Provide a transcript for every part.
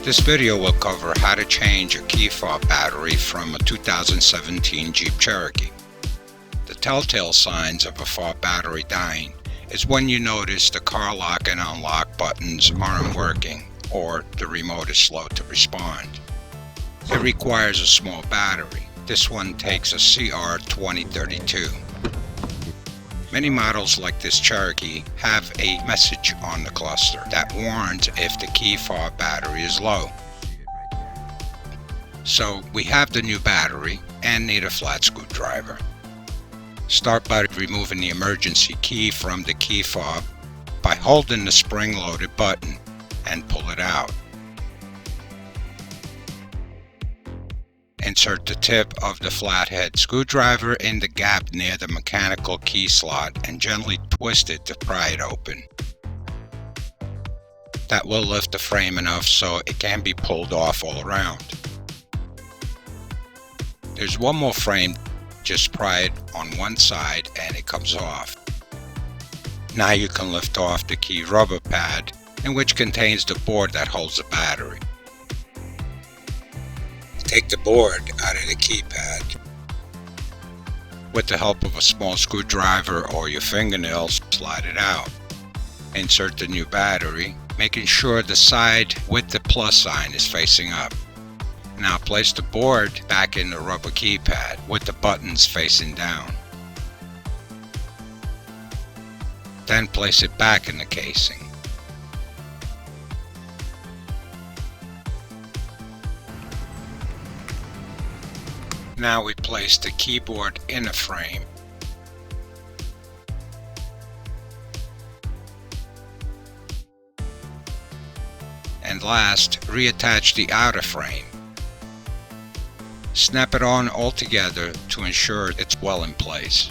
This video will cover how to change a key fob battery from a 2017 Jeep Cherokee. The telltale signs of a fob battery dying is when you notice the car lock and unlock buttons aren't working or the remote is slow to respond. It requires a small battery. This one takes a CR2032. Many models like this Cherokee have a message on the cluster that warns if the key fob battery is low. So we have the new battery and need a flat screwdriver. Start by removing the emergency key from the key fob by holding the spring-loaded button and pull it out. Insert the tip of the flathead screwdriver in the gap near the mechanical key slot and gently twist it to pry it open. That will lift the frame enough so it can be pulled off all around. There's one more frame, just pry it on one side and it comes off. Now you can lift off the key rubber pad, in which contains the board that holds the battery. Take the board out of the keypad. With the help of a small screwdriver or your fingernails, slide it out. Insert the new battery, making sure the side with the plus sign is facing up. Now place the board back in the rubber keypad with the buttons facing down. Then place it back in the casing. Now we place the keyboard in the frame. And last, reattach the outer frame. Snap it on all together to ensure it's well in place.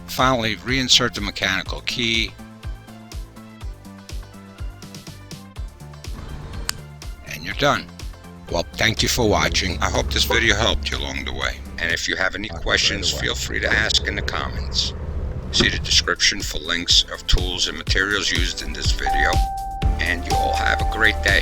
Finally, reinsert the mechanical key. You're done. Well, thank you for watching. I hope this video helped you along the way. And if you have any questions, feel free to ask in the comments. See the description for links of tools and materials used in this video. And you all have a great day.